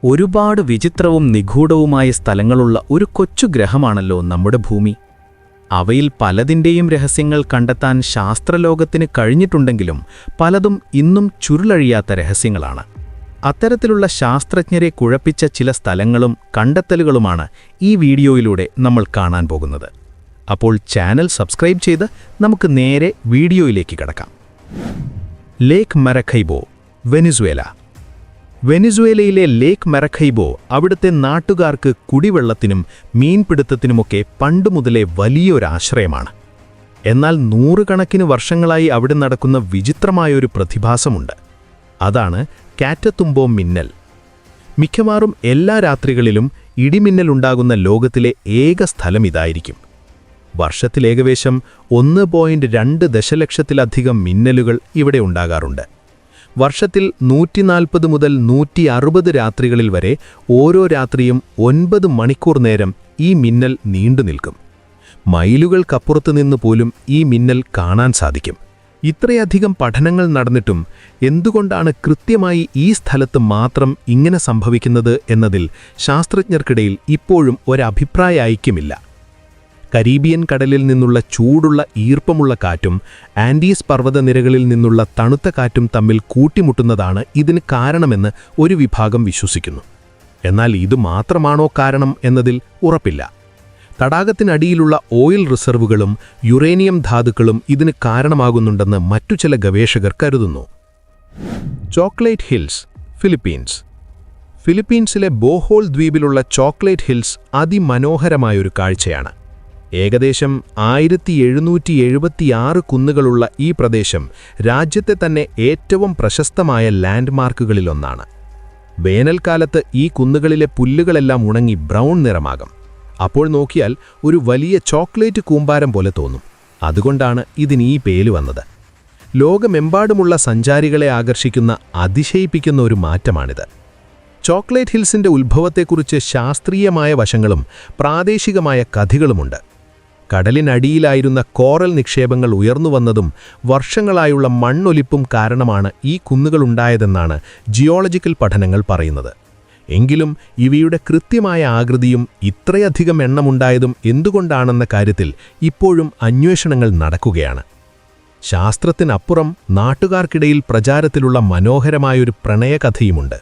ഒരുപാട് വിചിത്രവും നിഗൂഢവുമായ സ്ഥലങ്ങളുള്ള ഒരു കൊച്ചു ഗ്രഹമാണല്ലോ നമ്മുടെ ഭൂമി. അവയിൽ പലതിൻ്റെയും രഹസ്യങ്ങൾ കണ്ടെത്താൻ ശാസ്ത്രലോകത്തിന് കഴിഞ്ഞിട്ടുണ്ടെങ്കിലും പലതും ഇന്നും ചുരുളഴിയാത്ത രഹസ്യങ്ങളാണ്. അത്തരത്തിലുള്ള ശാസ്ത്രജ്ഞരെ കുഴപ്പിച്ച ചില സ്ഥലങ്ങളും കണ്ടെത്തലുകളുമാണ് ഈ വീഡിയോയിലൂടെ നമ്മൾ കാണാൻ പോകുന്നത്. അപ്പോൾ ചാനൽ സബ്സ്ക്രൈബ് ചെയ്ത് നമുക്ക് നേരെ വീഡിയോയിലേക്ക് കടക്കാം. ലേക്ക് മരക്കൈബോ, വെനിസ്വേല. വെനിസ്വേലയിലെ ലേക്ക് മരക്കൈബോ അവിടുത്തെ നാട്ടുകാർക്ക് കുടിവെള്ളത്തിനും മീൻപിടുത്തത്തിനുമൊക്കെ പണ്ടുമുതലേ വലിയൊരാശ്രയമാണ്. എന്നാൽ നൂറുകണക്കിന് വർഷങ്ങളായി അവിടെ നടക്കുന്ന വിചിത്രമായൊരു പ്രതിഭാസമുണ്ട്. അതാണ് കാറ്റത്തുമ്പോ മിന്നൽ. മിക്കവാറും എല്ലാ രാത്രികളിലും ഇടിമിന്നലുണ്ടാകുന്ന ലോകത്തിലെ ഏക സ്ഥലം ഇതായിരിക്കും. വർഷത്തിലേകദേശം 1.2 ദശലക്ഷത്തിലധികം മിന്നലുകൾ ഇവിടെ ഉണ്ടാകാറുണ്ട്. വർഷത്തിൽ 140 മുതൽ 160 രാത്രികളിൽ വരെ ഓരോ രാത്രിയും 9 മണിക്കൂർ നേരം ഈ മിന്നൽ നീണ്ടുനിൽക്കും. മൈലുകൾക്കപ്പുറത്തു നിന്ന് പോലും ഈ മിന്നൽ കാണാൻ സാധിക്കും. ഇത്രയധികം പഠനങ്ങൾ നടന്നിട്ടും എന്തുകൊണ്ടാണ് കൃത്യമായി ഈ സ്ഥലത്ത് മാത്രം ഇങ്ങനെ സംഭവിക്കുന്നത് എന്നതിൽ ശാസ്ത്രജ്ഞർക്കിടയിൽ ഇപ്പോഴും ഒരഭിപ്രായ ഐക്യമില്ല. കരീബിയൻ കടലിൽ നിന്നുള്ള ചൂടുള്ള ഈർപ്പമുള്ള കാറ്റും ആൻഡീസ് പർവ്വതനിരകളിൽ നിന്നുള്ള തണുത്ത കാറ്റും തമ്മിൽ കൂട്ടിമുട്ടുന്നതാണ് ഇതിന് കാരണമെന്ന് ഒരു വിഭാഗം വിശ്വസിക്കുന്നു. എന്നാൽ ഇത് മാത്രമാണോ കാരണം എന്നതിൽ ഉറപ്പില്ല. തടാകത്തിനടിയിലുള്ള ഓയിൽ റിസർവുകളും യുറേനിയം ധാതുക്കളും ഇതിന് കാരണമാകുന്നുണ്ടെന്ന് മറ്റു ചില ഗവേഷകർ കരുതുന്നു. Chocolate hills, Philippines. ഫിലിപ്പീൻസിലെ ബോഹോൾ ദ്വീപിലുള്ള ചോക്ലേറ്റ് ഹിൽസ് അതിമനോഹരമായൊരു കാഴ്ചയാണ്. ഏകദേശം 1776 കുന്നുകളുള്ള ഈ പ്രദേശം രാജ്യത്തെ തന്നെ ഏറ്റവും പ്രശസ്തമായ ലാൻഡ്മാർക്കുകളിലൊന്നാണ്. വേനൽക്കാലത്ത് ഈ കുന്നുകളിലെ പുല്ലുകളെല്ലാം ഉണങ്ങി ബ്രൗൺ നിറമാകും. അപ്പോൾ നോക്കിയാൽ ഒരു വലിയ ചോക്ലേറ്റ് കൂമ്പാരം പോലെ തോന്നും. അതുകൊണ്ടാണ് ഇതിന് ഈ പേര് വന്നത്. ലോകമെമ്പാടുമുള്ള സഞ്ചാരികളെ ആകർഷിക്കുന്ന അതിശയിപ്പിക്കുന്ന ഒരു മാറ്റമാണിത്. ചോക്ലേറ്റ് ഹിൽസിന്റെ ഉത്ഭവത്തെക്കുറിച്ച് ശാസ്ത്രീയമായ വശങ്ങളും പ്രാദേശികമായ കഥകളുമുണ്ട്. കടലിനടിയിലായിരുന്ന കോറൽ നിക്ഷേപങ്ങൾ ഉയർന്നുവന്നതും വർഷങ്ങളായുള്ള മണ്ണൊലിപ്പും കാരണമാണ് ഈ കുന്നുകളുണ്ടായതെന്നാണ് ജിയോളജിക്കൽ പഠനങ്ങൾ പറയുന്നത്. എങ്കിലും ഇവയുടെ കൃത്യമായ ആകൃതിയും ഇത്രയധികം എണ്ണമുണ്ടായതും എന്തുകൊണ്ടാണെന്ന കാര്യത്തിൽ ഇപ്പോഴും അന്വേഷണങ്ങൾ നടക്കുകയാണ്. ശാസ്ത്രത്തിനപ്പുറം നാട്ടുകാർക്കിടയിൽ പ്രചാരത്തിലുള്ള മനോഹരമായൊരു പ്രണയകഥയുമുണ്ട്.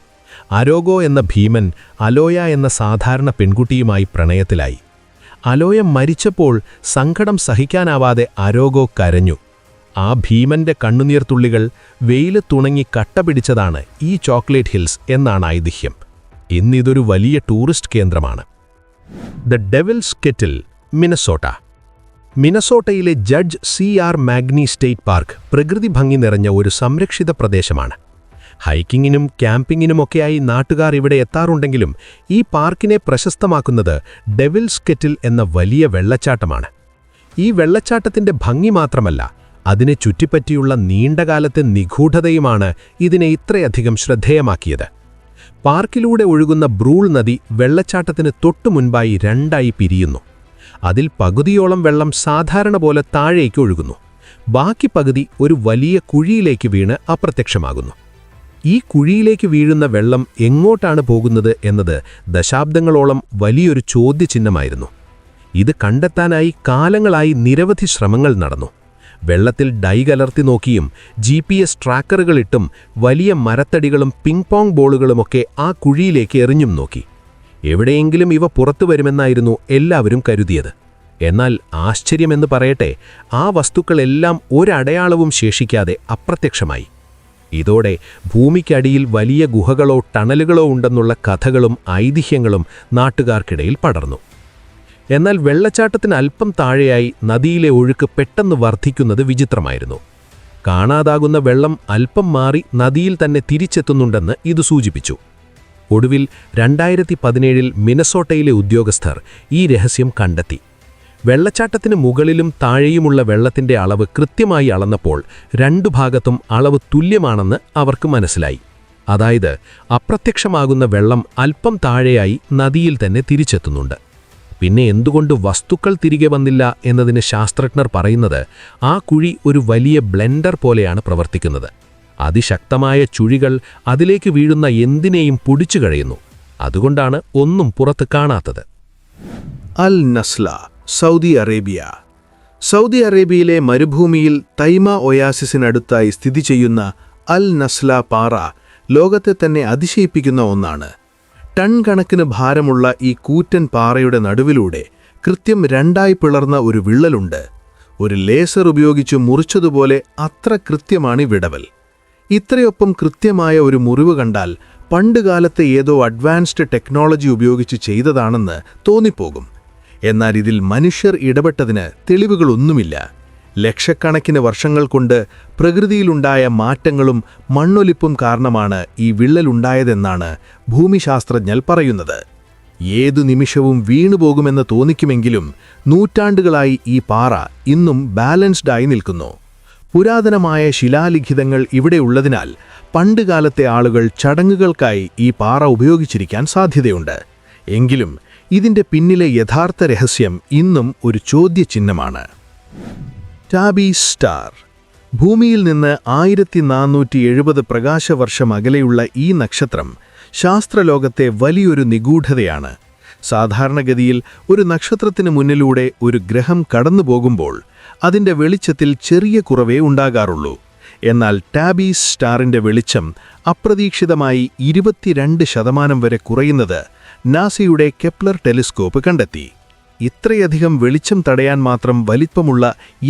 അരോഗോ എന്ന ഭീമൻ അലോയ എന്ന സാധാരണ പെൺകുട്ടിയുമായി പ്രണയത്തിലായി. അലോയ മരിച്ചപ്പോൾ സങ്കടം സഹിക്കാനാവാതെ അരോഗോ കരഞ്ഞു. ആ ഭീമന്റെ കണ്ണുനീർത്തുള്ളികൾ വെയിലത്തുണങ്ങി കട്ട പിടിച്ചതാണ് ഈ ചോക്ലേറ്റ് ഹിൽസ് എന്നാണ് ഐതിഹ്യം. ഇന്നിതൊരു വലിയ ടൂറിസ്റ്റ് കേന്ദ്രമാണ്. The devil's kettle, Minnesota. മിനസോട്ടയിലെ judge C.R. Magney state park പ്രകൃതി ഭംഗി നിറഞ്ഞ ഒരു സംരക്ഷിത പ്രദേശമാണ്. ഹൈക്കിങ്ങിനും ക്യാമ്പിങ്ങിനുമൊക്കെയായി നാട്ടുകാർ ഇവിടെ എത്താറുണ്ടെങ്കിലും ഈ പാർക്കിനെ പ്രശസ്തമാക്കുന്നത് ഡെവിൽസ് കെറ്റിൽ എന്ന വലിയ വെള്ളച്ചാട്ടമാണ്. ഈ വെള്ളച്ചാട്ടത്തിന്റെ ഭംഗി മാത്രമല്ല, അതിനെ ചുറ്റിപ്പറ്റിയുള്ള നീണ്ടകാലത്തെ നിഗൂഢതയുമാണ് ഇതിനെ ഇത്രയധികം ശ്രദ്ധേയമാക്കിയത്. പാർക്കിലൂടെ ഒഴുകുന്ന ബ്രൂൾ നദി വെള്ളച്ചാട്ടത്തിന് തൊട്ടുമുൻപായി രണ്ടായി പിരിയുന്നു. അതിൽ പകുതിയോളം വെള്ളം സാധാരണ പോലെ താഴേക്ക് ഒഴുകുന്നു. ബാക്കി പകുതി ഒരു വലിയ കുഴിയിലേക്ക് വീണ് അപ്രത്യക്ഷമാകുന്നു. ഈ കുഴിയിലേക്ക് വീഴുന്ന വെള്ളം എങ്ങോട്ടാണ് പോകുന്നത് എന്നത് ദശാബ്ദങ്ങളോളം വലിയൊരു ചോദ്യചിഹ്നമായിരുന്നു. ഇത് കണ്ടെത്താനായി കാലങ്ങളായി നിരവധി ശ്രമങ്ങൾ നടന്നു. വെള്ളത്തിൽ ഡൈ കലർത്തി നോക്കിയും GPS ട്രാക്കറുകളിട്ടും വലിയ മരത്തടികളും പിങ് പോങ് ബോളുകളുമൊക്കെ ആ കുഴിയിലേക്ക് എറിഞ്ഞും നോക്കി. എവിടെയെങ്കിലും ഇവ പുറത്തു വരുമെന്നായിരുന്നു എല്ലാവരും കരുതിയത്. എന്നാൽ ആശ്ചര്യമെന്ന് പറയട്ടെ, ആ വസ്തുക്കളെല്ലാം ഒരടയാളവും ശേഷിക്കാതെ അപ്രത്യക്ഷമായി. ഇതോടെ ഭൂമിക്കടിയിൽ വലിയ ഗുഹകളോ ടണലുകളോ ഉണ്ടെന്നുള്ള കഥകളും ഐതിഹ്യങ്ങളും നാട്ടുകാർക്കിടയിൽ പടർന്നു. എന്നാൽ വെള്ളച്ചാട്ടത്തിന് അല്പം താഴെയായി നദിയിലെ ഒഴുക്ക് പെട്ടെന്ന് വർദ്ധിക്കുന്നത് വിചിത്രമായിരുന്നു. കാണാതാകുന്ന വെള്ളം അല്പം മാറി നദിയിൽ തന്നെ തിരിച്ചെത്തുന്നുണ്ടെന്ന് ഇത് സൂചിപ്പിച്ചു. ഒടുവിൽ 2017 മിനസോട്ടയിലെ ഉദ്യോഗസ്ഥർ ഈ രഹസ്യം കണ്ടെത്തി. വെള്ളച്ചാട്ടത്തിന് മുകളിലും താഴെയുമുള്ള വെള്ളത്തിന്റെ അളവ് കൃത്യമായി അളന്നപ്പോൾ രണ്ടു ഭാഗത്തും അളവ് തുല്യമാണെന്ന് അവർക്ക് മനസ്സിലായി. അതായത് അപ്രത്യക്ഷമാകുന്ന വെള്ളം അല്പം താഴെയായി നദിയിൽ തന്നെ തിരിച്ചെത്തുന്നുണ്ട്. പിന്നെ എന്തുകൊണ്ട് വസ്തുക്കൾ തിരികെ വന്നില്ല എന്നതിന് ശാസ്ത്രജ്ഞർ പറയുന്നത് ആ കുഴി ഒരു വലിയ ബ്ലെൻഡർ പോലെയാണ് പ്രവർത്തിക്കുന്നത്. അതിശക്തമായ ചുഴികൾ അതിലേക്ക് വീഴുന്ന എന്തിനേയും പൊടിച്ചു കഴിയുന്നു. അതുകൊണ്ടാണ് ഒന്നും പുറത്ത് കാണാത്തത്. അൽ നസ്ല, സൗദി അറേബ്യ. സൗദി അറേബ്യയിലെ മരുഭൂമിയിൽ തൈമ ഒയാസിസിനടുത്തായി സ്ഥിതി ചെയ്യുന്ന അൽ നസ്ല പാറ ലോകത്തെ തന്നെ അതിശയിപ്പിക്കുന്ന ഒന്നാണ്. ടൺ കണക്കിന് ഭാരമുള്ള ഈ കൂറ്റൻ പാറയുടെ നടുവിലൂടെ കൃത്യം രണ്ടായി പിളർന്ന ഒരു വിള്ളലുണ്ട്. ഒരു ലേസർ ഉപയോഗിച്ച് മുറിച്ചതുപോലെ അത്ര കൃത്യമാണ് ഈ വിടവൽ. ഇത്രയൊപ്പം കൃത്യമായ ഒരു മുറിവ് കണ്ടാൽ പണ്ടുകാലത്തെ ഏതോ അഡ്വാൻസ്ഡ് ടെക്നോളജി ഉപയോഗിച്ച് ചെയ്തതാണെന്ന് തോന്നിപ്പോകും. എന്നാൽ ഇതിൽ മനുഷ്യർ ഇടപെട്ടതിന് തെളിവുകളൊന്നുമില്ല. ലക്ഷക്കണക്കിന് വർഷങ്ങൾ കൊണ്ട് പ്രകൃതിയിലുണ്ടായ മാറ്റങ്ങളും മണ്ണൊലിപ്പും കാരണമാണ് ഈ വിള്ളലുണ്ടായതെന്നാണ് ഭൂമിശാസ്ത്രജ്ഞർ പറയുന്നത്. ഏതു നിമിഷവും വീണുപോകുമെന്ന് തോന്നിക്കുമെങ്കിലും നൂറ്റാണ്ടുകളായി ഈ പാറ ഇന്നും ബാലൻസ്ഡായി നിൽക്കുന്നു. പുരാതനമായ ശിലാലിഖിതങ്ങൾ ഇവിടെയുള്ളതിനാൽ പണ്ടുകാലത്തെ ആളുകൾ ചടങ്ങുകൾക്കായി ഈ പാറ ഉപയോഗിച്ചിരിക്കാൻ സാധ്യതയുണ്ട്. എങ്കിലും ഇതിന്റെ പിന്നിലെ യഥാർത്ഥ രഹസ്യം ഇന്നും ഒരു ചോദ്യചിഹ്നമാണ്. Tabby star. ഭൂമിയിൽ നിന്ന് 1470 പ്രകാശവർഷം അകലെയുള്ള ഈ നക്ഷത്രം ശാസ്ത്രലോകത്തെ വലിയൊരു നിഗൂഢതയാണ്. സാധാരണഗതിയിൽ ഒരു നക്ഷത്രത്തിന് മുന്നിലൂടെ ഒരു ഗ്രഹം കടന്നുപോകുമ്പോൾ അതിന്റെ വെളിച്ചത്തിൽ ചെറിയ കുറവേ ഉണ്ടാകാറുള്ളൂ. എന്നാൽ ടാബി സ്റ്റാറിന്റെ വെളിച്ചം അപ്രതീക്ഷിതമായി 22% വരെ കുറയുന്നത് നാസയുടെ കെപ്ലർ ടെലിസ്കോപ്പ് കണ്ടെത്തി. ഇത്രയധികം വെളിച്ചം തടയാൻ മാത്രം വലിപ്പമുള്ള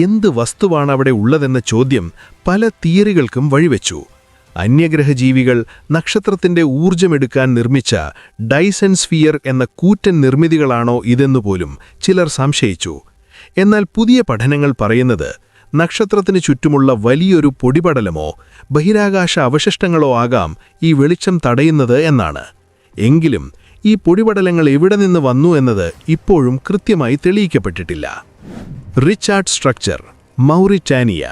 എന്ത് വസ്തുവാണ് അവിടെ ഉള്ളതെന്ന ചോദ്യം പല തിയറികൾക്കും വഴിവെച്ചു. അന്യഗ്രഹജീവികൾ നക്ഷത്രത്തിന്റെ ഊർജ്ജമെടുക്കാൻ നിർമ്മിച്ച ഡൈസൺ സ്ഫിയർ എന്ന കൂറ്റൻ നിർമ്മിതികളാണോ ഇതെന്നുപോലും ചിലർ സംശയിച്ചു. എന്നാൽ പുതിയ പഠനങ്ങൾ പറയുന്നത് നക്ഷത്രത്തിനു ചുറ്റുമുള്ള വലിയൊരു പൊടിപടലമോ ബഹിരാകാശ അവശിഷ്ടങ്ങളോ ആകാം ഈ വെളിച്ചം തടയുന്നത് എന്നാണ്. എങ്കിലും ഈ പൊടിപടലങ്ങൾ എവിടെ നിന്ന് വന്നു എന്നത് ഇപ്പോഴും കൃത്യമായി തെളിയിക്കപ്പെട്ടിട്ടില്ല. Richard structure, Mauritania.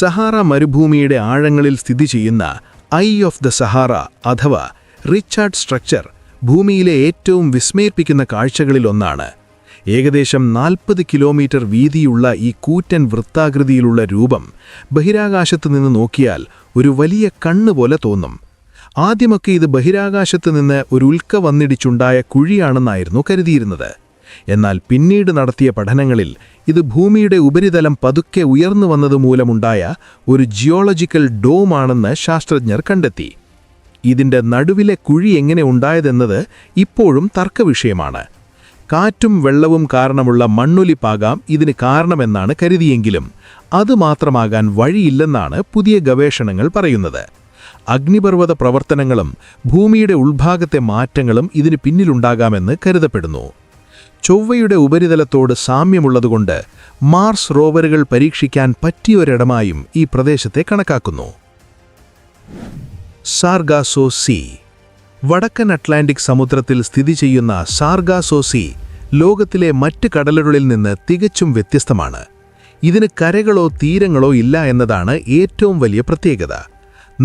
സഹാറ മരുഭൂമിയുടെ ആഴങ്ങളിൽ സ്ഥിതി ചെയ്യുന്ന ഐ ഓഫ് ദ സഹാറ അഥവാ റിച്ചാർഡ് സ്ട്രക്ചർ ഭൂമിയിലെ ഏറ്റവും വിസ്മയിപ്പിക്കുന്ന കാഴ്ചകളിലൊന്നാണ്. ഏകദേശം 40 കിലോമീറ്റർ വീതിയുള്ള ഈ കൂറ്റൻ വൃത്താകൃതിയിലുള്ള രൂപം ബഹിരാകാശത്ത് നിന്ന് നോക്കിയാൽ ഒരു വലിയ കണ്ണുപോലെ തോന്നും. ആദ്യമൊക്കെ ഇത് ബഹിരാകാശത്ത് നിന്ന് ഒരു ഉൽക്ക വന്നിടിച്ചുണ്ടായ കുഴിയാണെന്നായിരുന്നു കരുതിയിരുന്നത്. എന്നാൽ പിന്നീട് നടത്തിയ പഠനങ്ങളിൽ ഇത് ഭൂമിയുടെ ഉപരിതലം പതുക്കെ ഉയർന്നു വന്നതുമൂലമുണ്ടായ ഒരു ജിയോളജിക്കൽ ഡോമാണെന്ന് ശാസ്ത്രജ്ഞർ കണ്ടെത്തി. ഇതിന്റെ നടുവിലെ കുഴി എങ്ങനെ ഉണ്ടായതെന്നത് ഇപ്പോഴും തർക്കവിഷയമാണ്. കാറ്റും വെള്ളവും കാരണമുള്ള മണ്ണൊലിപ്പാകാം ഇതിന് കാരണമെന്നാണ് കരുതിയെങ്കിലും അതുമാത്രമാകാൻ വഴിയില്ലെന്നാണ് പുതിയ ഗവേഷണങ്ങൾ പറയുന്നത്. അഗ്നിപർവ്വത പ്രവർത്തനങ്ങളും ഭൂമിയുടെ ഉൾഭാഗത്തെ മാറ്റങ്ങളും ഇതിന് പിന്നിലുണ്ടാകാമെന്ന് കരുതപ്പെടുന്നു. ചൊവ്വയുടെ ഉപരിതലത്തോട് സാമ്യമുള്ളതുകൊണ്ട് മാർസ് റോവറുകൾ പരീക്ഷിക്കാൻ പറ്റിയൊരിടമായും ഈ പ്രദേശത്തെ കണക്കാക്കുന്നു. സാർഗാസോ സീ. വടക്കൻ അറ്റ്ലാന്റിക് സമുദ്രത്തിൽ സ്ഥിതി ചെയ്യുന്ന സാർഗാസോ സീ ലോകത്തിലെ മറ്റ് കടലുകളിൽ നിന്ന് തികച്ചും വ്യത്യസ്തമാണ്. ഇതിന് കരകളോ തീരങ്ങളോ ഇല്ല എന്നതാണ് ഏറ്റവും വലിയ പ്രത്യേകത.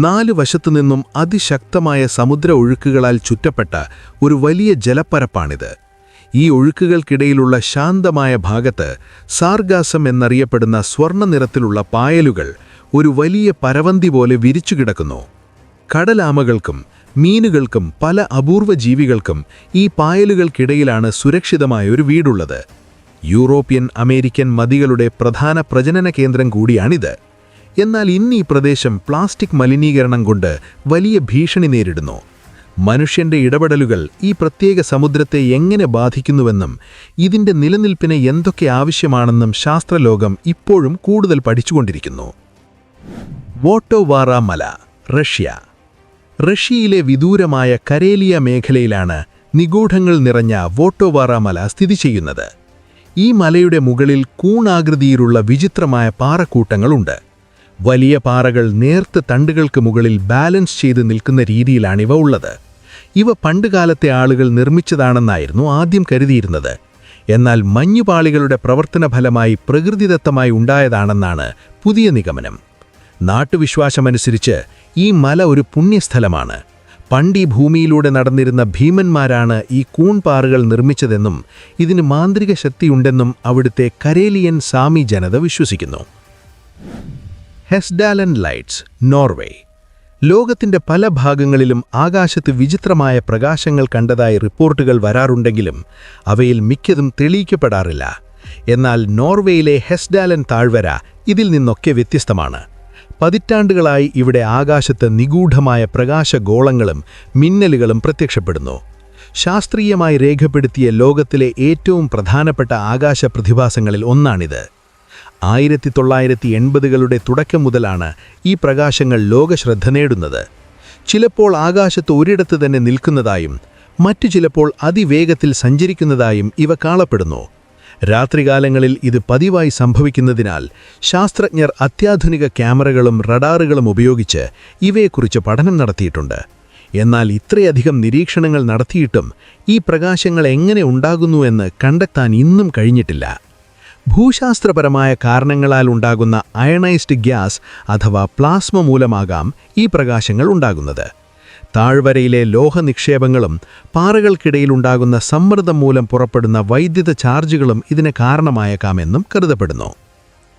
4 വശത്തുനിന്നും അതിശക്തമായ സമുദ്ര ഒഴുക്കുകളാൽ ചുറ്റപ്പെട്ട ഒരു വലിയ ജലപ്പരപ്പാണിത്. ഈ ഒഴുക്കുകൾക്കിടയിലുള്ള ശാന്തമായ ഭാഗത്ത് സാർഗാസം എന്നറിയപ്പെടുന്ന സ്വർണ്ണ നിറത്തിലുള്ള പായലുകൾ ഒരു വലിയ പരവന്തി പോലെ വിരിച്ചുകിടക്കുന്നു. കടലാമകൾക്കും മീനുകൾക്കും പല അപൂർവ ജീവികൾക്കും ഈ പായലുകൾക്കിടയിലാണ് സുരക്ഷിതമായൊരു വീടുള്ളത്. യൂറോപ്യൻ അമേരിക്കൻ മതികളുടെ പ്രധാന പ്രജനന കേന്ദ്രം കൂടിയാണിത്. എന്നാൽ ഇന്ന് ഈ പ്രദേശം പ്ലാസ്റ്റിക് മലിനീകരണം കൊണ്ട് വലിയ ഭീഷണി നേരിടുന്നു. മനുഷ്യന്റെ ഇടപെടലുകൾ ഈ പ്രത്യേക സമുദ്രത്തെ എങ്ങനെ ബാധിക്കുന്നുവെന്നും ഇതിന്റെ നിലനിൽപ്പിന് എന്തൊക്കെ ആവശ്യമാണെന്നും ശാസ്ത്രലോകം ഇപ്പോഴും കൂടുതൽ പഠിച്ചുകൊണ്ടിരിക്കുന്നു. വോട്ടോവാറ മല, റഷ്യ. റഷ്യയിലെ വിദൂരമായ കരേലിയ മേഖലയിലാണ് നിഗൂഢങ്ങൾ നിറഞ്ഞ വോട്ടോവാറ മല സ്ഥിതി ചെയ്യുന്നത്. ഈ മലയുടെ മുകളിൽ കൂണാകൃതിയിലുള്ള വിചിത്രമായ പാറക്കൂട്ടങ്ങളുണ്ട്. വലിയ പാറകൾ നേർത്ത തണ്ടുകൾക്ക് മുകളിൽ ബാലൻസ് ചെയ്ത് നിൽക്കുന്ന രീതിയിലാണിവ ഉള്ളത്. ഇവ പണ്ടുകാലത്തെ ആളുകൾ നിർമ്മിച്ചതാണെന്നായിരുന്നു ആദ്യം കരുതിയിരുന്നത്. എന്നാൽ മഞ്ഞുപാളികളുടെ പ്രവർത്തനഫലമായി പ്രകൃതിദത്തമായി ഉണ്ടായതാണെന്നാണ് പുതിയ നിഗമനം. നാട്ടുവിശ്വാസമനുസരിച്ച് ഈ മല ഒരു പുണ്യസ്ഥലമാണ്. പണ്ട് ഈ ഭൂമിയിലൂടെ നടന്നിരുന്ന ഭീമന്മാരാണ് ഈ കൂൺപാറുകൾ നിർമ്മിച്ചതെന്നും ഇതിന് മാന്ത്രിക ശക്തിയുണ്ടെന്നും അവിടുത്തെ കരേലിയൻ സാമി ജനത വിശ്വസിക്കുന്നു. Hessdalen lights, Norway. ലോകത്തിന്റെ പല ഭാഗങ്ങളിലും ആകാശത്ത് വിചിത്രമായ പ്രകാശങ്ങൾ കണ്ടതായി റിപ്പോർട്ടുകൾ വരാറുണ്ടെങ്കിലും അവയിൽ മിക്കതും തെളിയിക്കപ്പെടാറില്ല. എന്നാൽ നോർവേയിലെ ഹെസ്ഡാലൻ താഴ്വര ഇതിൽ നിന്നൊക്കെ വ്യത്യസ്തമാണ്. പതിറ്റാണ്ടുകളായി ഇവിടെ ആകാശത്ത് നിഗൂഢമായ പ്രകാശഗോളങ്ങളും മിന്നലുകളും പ്രത്യക്ഷപ്പെടുന്നു. ശാസ്ത്രീയമായി രേഖപ്പെടുത്തിയ ലോകത്തിലെ ഏറ്റവും പ്രധാനപ്പെട്ട ആകാശ പ്രതിഭാസങ്ങളിൽ ഒന്നാണിത്. 1980കളുടെ തുടക്കം മുതലാണ് ഈ പ്രകാശങ്ങൾ ലോകശ്രദ്ധ നേടുന്നത്. ചിലപ്പോൾ ആകാശത്ത് ഒരിടത്ത് തന്നെ നിൽക്കുന്നതായും മറ്റു ചിലപ്പോൾ അതിവേഗത്തിൽ സഞ്ചരിക്കുന്നതായും ഇവ കാണപ്പെടുന്നു. രാത്രികാലങ്ങളിൽ ഇത് പതിവായി സംഭവിക്കുന്നതിനാൽ ശാസ്ത്രജ്ഞർ അത്യാധുനിക ക്യാമറകളും റഡാറുകളും ഉപയോഗിച്ച് ഇവയെക്കുറിച്ച് പഠനം നടത്തിയിട്ടുണ്ട്. എന്നാൽ ഇത്രയധികം നിരീക്ഷണങ്ങൾ നടത്തിയിട്ടും ഈ പ്രകാശങ്ങൾ എങ്ങനെ ഉണ്ടാകുന്നുവെന്ന് കണ്ടെത്താൻ ഇന്നും കഴിഞ്ഞിട്ടില്ല. ഭൂശാസ്ത്രപരമായ കാരണങ്ങളാൽ ഉണ്ടാകുന്ന അയണൈസ്ഡ് ഗ്യാസ് അഥവാ പ്ലാസ്മ മൂലമാകാം ഈ പ്രകാശങ്ങൾ ഉണ്ടാകുന്നത്. താഴ്വരയിലെ ലോഹനിക്ഷേപങ്ങളും പാറകൾക്കിടയിലുണ്ടാകുന്ന സമ്മർദ്ദം മൂലം പുറപ്പെടുന്ന വൈദ്യുത ചാർജുകളും ഇതിന് കാരണമായേക്കാമെന്നും കരുതപ്പെടുന്നു.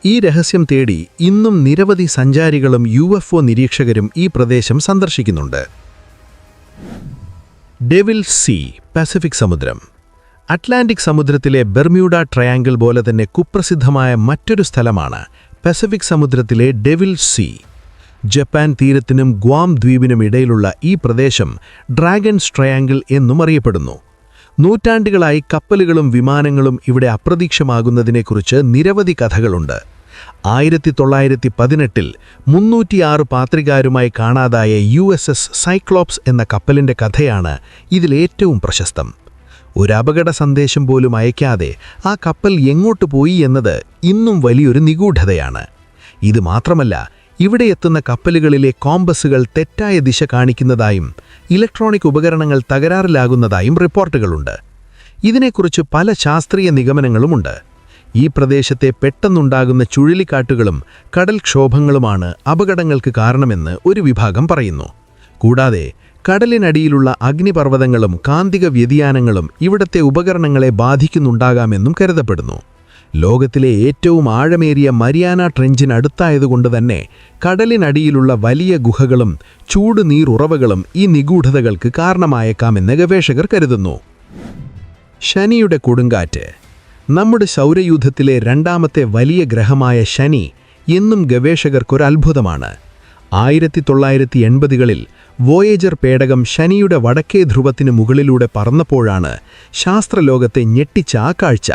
ഈ രഹസ്യം തേടി ഇന്നും നിരവധി സഞ്ചാരികളും UFO നിരീക്ഷകരും ഈ പ്രദേശം സന്ദർശിക്കുന്നുണ്ട്. ഡെവിൽ സീ, പസഫിക് സമുദ്രം. അറ്റ്ലാന്റിക് സമുദ്രത്തിലെ ബെർമ്യൂഡ ട്രയാങ്കിൾ പോലെ തന്നെ കുപ്രസിദ്ധമായ മറ്റൊരു സ്ഥലമാണ് പസഫിക് സമുദ്രത്തിലെ ഡെവിൽ സീ. ജപ്പാൻ തീരത്തിനും ഗ്വാം ദ്വീപിനും ഇടയിലുള്ള ഈ പ്രദേശം ഡ്രാഗൺസ് ട്രയാങ്കിൾ എന്നും അറിയപ്പെടുന്നു. നൂറ്റാണ്ടുകളായി കപ്പലുകളും വിമാനങ്ങളും ഇവിടെ അപ്രതീക്ഷമാകുന്നതിനെക്കുറിച്ച് നിരവധി കഥകളുണ്ട്. 1918-ൽ 306 പാത്രികാരുമായി കാണാതായ USS സൈക്ലോപ്സ് എന്ന കപ്പലിന്റെ കഥയാണ് ഇതിലേറ്റവും പ്രശസ്തം. ഒരു അപകട സന്ദേശം പോലും അയക്കാതെ ആ കപ്പൽ എങ്ങോട്ട് പോയി എന്നത് ഇന്നും വലിയൊരു നിഗൂഢതയാണ്. ഇത് മാത്രമല്ല, ഇവിടെ എത്തുന്ന കപ്പലുകളിലെ കോമ്പസുകൾ തെറ്റായ ദിശ കാണിക്കുന്നതായും ഇലക്ട്രോണിക് ഉപകരണങ്ങൾ തകരാറിലാകുന്നതായും റിപ്പോർട്ടുകളുണ്ട്. ഇതിനെക്കുറിച്ച് പല ശാസ്ത്രീയ നിഗമനങ്ങളുമുണ്ട്. ഈ പ്രദേശത്തെ പെട്ടെന്നുണ്ടാകുന്ന ചുഴലിക്കാറ്റുകളും കടൽക്ഷോഭങ്ങളുമാണ് അപകടങ്ങൾക്ക് കാരണമെന്ന് ഒരു വിഭാഗം പറയുന്നു. കൂടാതെ കടലിനടിയിലുള്ള അഗ്നിപർവ്വതങ്ങളും കാന്തിക വ്യതിയാനങ്ങളും ഇവിടത്തെ ഉപകരണങ്ങളെ ബാധിക്കുന്നുണ്ടാകാമെന്നും കരുതപ്പെടുന്നു. ലോകത്തിലെ ഏറ്റവും ആഴമേറിയ മരിയാന ട്രെഞ്ചിനടുത്തായതുകൊണ്ട് തന്നെ കടലിനടിയിലുള്ള വലിയ ഗുഹകളും ചൂടുനീരുറവകളും ഈ നിഗൂഢതകൾക്ക് കാരണമായേക്കാമെന്ന് ഗവേഷകർ കരുതുന്നു. ശനിയുടെ കൊടുങ്കാറ്റ്. നമ്മുടെ സൗരയൂഥത്തിലെ രണ്ടാമത്തെ വലിയ ഗ്രഹമായ ശനി എന്നും ഗവേഷകർക്കൊരത്ഭുതമാണ്. 1980കളിൽ വോയേജർ പേടകം ശനിയുടെ വടക്കേ ധ്രുവത്തിന് മുകളിലൂടെ പറന്നപ്പോഴാണ് ശാസ്ത്രലോകത്തെ ഞെട്ടിച്ച ആ കാഴ്ച.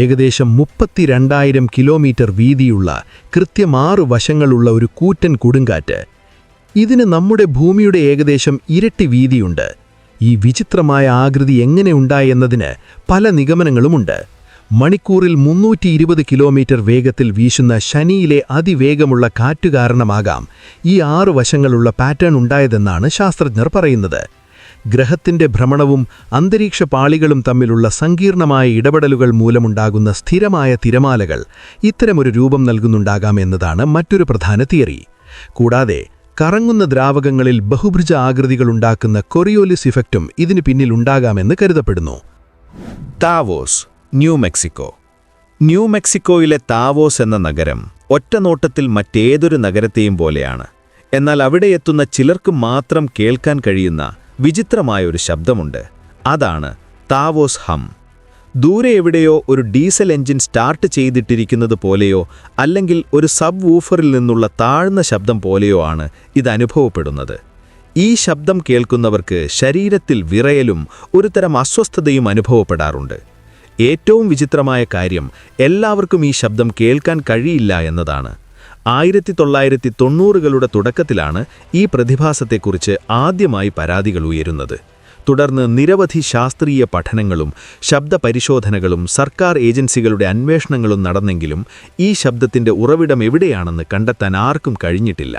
ഏകദേശം 32,000 കിലോമീറ്റർ വീതിയുള്ള കൃത്യം 6 വശങ്ങളുള്ള ഒരു കൂറ്റൻ കൊടുങ്കാറ്റ്. ഇതിന് നമ്മുടെ ഭൂമിയുടെ ഏകദേശം ഇരട്ടി വീതിയുണ്ട്. ഈ വിചിത്രമായ ആകൃതി എങ്ങനെ ഉണ്ടായെന്നതിന് പല നിഗമനങ്ങളുമുണ്ട്. മണിക്കൂറിൽ 320 കിലോമീറ്റർ വേഗത്തിൽ വീശുന്ന ശനിയിലെ അതിവേഗമുള്ള കാറ്റ് കാരണമാകാം ഈ 6 വശങ്ങളുള്ള പാറ്റേൺ ഉണ്ടായതെന്നാണ് ശാസ്ത്രജ്ഞർ പറയുന്നത്. ഗ്രഹത്തിന്റെ ഭ്രമണവും അന്തരീക്ഷ പാളികളും തമ്മിലുള്ള സങ്കീർണമായ ഇടപെടലുകൾ മൂലമുണ്ടാകുന്ന സ്ഥിരമായ തിരമാലകൾ ഇത്തരമൊരു രൂപം നൽകുന്നുണ്ടാകാം എന്നതാണ് മറ്റൊരു പ്രധാന തിയറി. കൂടാതെ കറങ്ങുന്ന ദ്രാവകങ്ങളിൽ ബഹുഭുജ ആകൃതികളുണ്ടാക്കുന്ന കൊറിയോലിസ് ഇഫക്റ്റും ഇതിന് പിന്നിലുണ്ടാകാമെന്ന് കരുതപ്പെടുന്നു. താവോസ്, ന്യൂ മെക്സിക്കോ. ന്യൂ മെക്സിക്കോയിലെ താവോസ് എന്ന നഗരം ഒറ്റനോട്ടത്തിൽ മറ്റേതൊരു നഗരത്തെയും പോലെയാണ്. എന്നാൽ അവിടെ എത്തുന്ന ചിലർക്ക് മാത്രം കേൾക്കാൻ കഴിയുന്ന വിചിത്രമായൊരു ശബ്ദമുണ്ട്. അതാണ് താവോസ് ഹം. ദൂരെ എവിടെയോ ഒരു ഡീസൽ എഞ്ചിൻ സ്റ്റാർട്ട് ചെയ്തിട്ടിരിക്കുന്നത് പോലെയോ അല്ലെങ്കിൽ ഒരു സബ് വൂഫറിൽ നിന്നുള്ള താഴ്ന്ന ശബ്ദം പോലെയോ ആണ് ഇത് അനുഭവപ്പെടുന്നത്. ഈ ശബ്ദം കേൾക്കുന്നവർക്ക് ശരീരത്തിൽ വിറയലും ഒരുതരം അസ്വസ്ഥതയും അനുഭവപ്പെടാറുണ്ട്. ഏറ്റവും വിചിത്രമായ കാര്യം, എല്ലാവർക്കും ഈ ശബ്ദം കേൾക്കാൻ കഴിയില്ല എന്നതാണ്. 1990കളുടെ തുടക്കത്തിലാണ് ഈ പ്രതിഭാസത്തെക്കുറിച്ച് ആദ്യമായി പരാതികൾ ഉയരുന്നത്. തുടർന്ന് നിരവധി ശാസ്ത്രീയ പഠനങ്ങളും ശബ്ദപരിശോധനകളും സർക്കാർ ഏജൻസികളുടെ അന്വേഷണങ്ങളും നടന്നെങ്കിലും ഈ ശബ്ദത്തിന്റെ ഉറവിടം എവിടെയാണെന്ന് കണ്ടെത്താൻ ആർക്കും കഴിഞ്ഞിട്ടില്ല.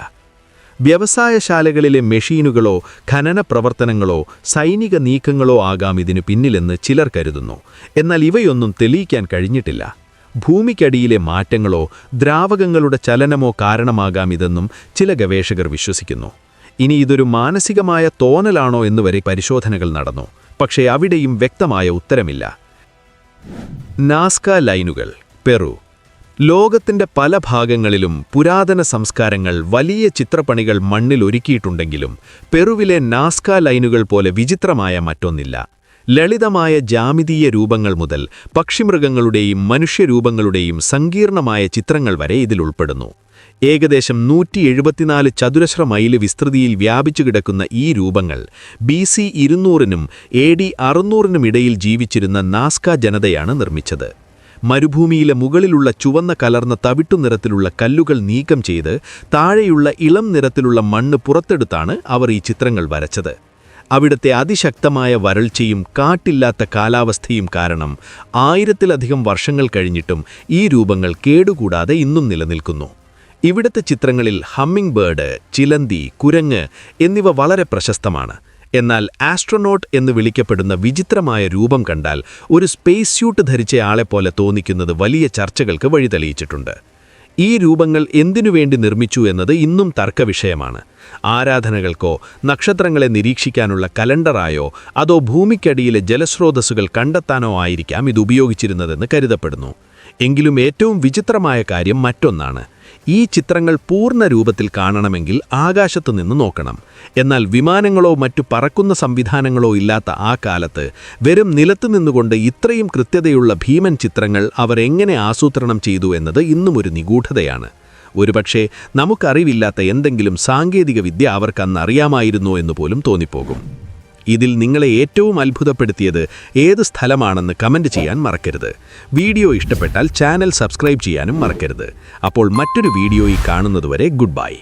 വ്യവസായശാലകളിലെ മെഷീനുകളോ ഖനന പ്രവർത്തനങ്ങളോ സൈനിക നീക്കങ്ങളോ ആകാം ഇതിനു പിന്നിലെന്ന് ചിലർ കരുതുന്നു. എന്നാൽ ഇവയൊന്നും തെളിയിക്കാൻ കഴിഞ്ഞിട്ടില്ല. ഭൂമിക്കടിയിലെ മാറ്റങ്ങളോ ദ്രാവകങ്ങളുടെ ചലനമോ കാരണമാകാം ഇതെന്നും ചില ഗവേഷകർ വിശ്വസിക്കുന്നു. ഇനി ഇതൊരു മാനസികമായ തോന്നലാണോ എന്നുവരെ പരിശോധനകൾ നടന്നു. പക്ഷേ അവിടെയും വ്യക്തമായ ഉത്തരമില്ല. നാസ്ക ലൈനുകൾ, പെറു. ലോകത്തിന്റെ പല ഭാഗങ്ങളിലും പുരാതന സംസ്കാരങ്ങൾ വലിയ ചിത്രപ്പണികൾ മണ്ണിൽ ഒരുക്കിയിട്ടുണ്ടെങ്കിലും പെറുവിലെ നാസ്ക ലൈനുകൾ പോലെ വിചിത്രമായ മറ്റൊന്നില്ല. ലളിതമായ ജാമിതീയ രൂപങ്ങൾ മുതൽ പക്ഷിമൃഗങ്ങളുടെയും മനുഷ്യരൂപങ്ങളുടെയും സങ്കീർണമായ ചിത്രങ്ങൾ വരെ ഇതിൽ ഉൾപ്പെടുന്നു. ഏകദേശം 174 ചതുരശ്ര മൈല് വിസ്തൃതിയിൽ വ്യാപിച്ചു കിടക്കുന്ന ഈ രൂപങ്ങൾ BC 200-നും AD 600-നും ഇടയിൽ ജീവിച്ചിരുന്ന നാസ്ക ജനതയാണ് നിർമ്മിച്ചത്. മരുഭൂമിയിലെ മുകളിലുള്ള ചുവന്ന കലർന്ന തവിട്ടുനിറത്തിലുള്ള കല്ലുകൾ നീക്കം ചെയ്ത് താഴെയുള്ള ഇളം നിറത്തിലുള്ള മണ്ണ് പുറത്തെടുത്താണ് അവർ ഈ ചിത്രങ്ങൾ വരച്ചത്. അവിടുത്തെ അതിശക്തമായ വരൾച്ചയും കാട്ടില്ലാത്ത കാലാവസ്ഥയും കാരണം 1000-ലധികം വർഷങ്ങൾ കഴിഞ്ഞിട്ടും ഈ രൂപങ്ങൾ കേടുകൂടാതെ ഇന്നും നിലനിൽക്കുന്നു. ഇവിടുത്തെ ചിത്രങ്ങളിൽ ഹമ്മിംഗ് ബേർഡ്, ചിലന്തി, കുരങ്ങ് എന്നിവ വളരെ പ്രശസ്തമാണ്. എന്നാൽ ആസ്ട്രോനോട്ട് എന്ന് വിളിക്കപ്പെടുന്ന വിചിത്രമായ രൂപം കണ്ടാൽ ഒരു സ്പേസ് സ്യൂട്ട് ധരിച്ചയാളെപ്പോലെ തോന്നിക്കുന്നത് വലിയ ചർച്ചകൾക്ക് വഴിതെളിയിച്ചിട്ടുണ്ട്. ഈ രൂപങ്ങൾ എന്തിനുവേണ്ടി നിർമ്മിച്ചു എന്നത് ഇന്നും തർക്കവിഷയമാണ്. ആരാധനകൾക്കോ നക്ഷത്രങ്ങളെ നിരീക്ഷിക്കാനുള്ള കലണ്ടറായോ അതോ ഭൂമിക്കടിയിലെ ജലസ്രോതസ്സുകൾ കണ്ടെത്താനോ ആയിരിക്കാം ഇത് ഉപയോഗിച്ചിരുന്നതെന്ന് കരുതപ്പെടുന്നു. എങ്കിലും ഏറ്റവും വിചിത്രമായ കാര്യം മറ്റൊന്നാണ്. ഈ ചിത്രങ്ങൾ പൂർണ്ണ രൂപത്തിൽ കാണണമെങ്കിൽ ആകാശത്തു നിന്ന് നോക്കണം. എന്നാൽ വിമാനങ്ങളോ മറ്റു പറക്കുന്ന സംവിധാനങ്ങളോ ഇല്ലാത്ത ആ കാലത്ത് വെറും നിലത്തു നിന്നുകൊണ്ട് ഇത്രയും കൃത്യതയുള്ള ഭീമൻ ചിത്രങ്ങൾ അവർ എങ്ങനെ ആസൂത്രണം ചെയ്തു എന്നത് ഇന്നും ഒരു നിഗൂഢതയാണ്. ഒരുപക്ഷെ നമുക്കറിവില്ലാത്ത എന്തെങ്കിലും സാങ്കേതിക വിദ്യ അവർക്കന്ന് അറിയാമായിരുന്നോ എന്ന് പോലും തോന്നിപ്പോകും. ഇതിൽ നിങ്ങളെ ഏറ്റവും അത്ഭുതപ്പെടുത്തിയത് ഏത് സ്ഥലമാണെന്ന് കമന്റ് ചെയ്യാൻ മറക്കരുത്. വീഡിയോ ഇഷ്ടപ്പെട്ടാൽ ചാനൽ സബ്സ്ക്രൈബ് ചെയ്യാനും മറക്കരുത്. അപ്പോൾ മറ്റൊരു വീഡിയോയിൽ കാണുന്നതുവരെ ഗുഡ് ബൈ.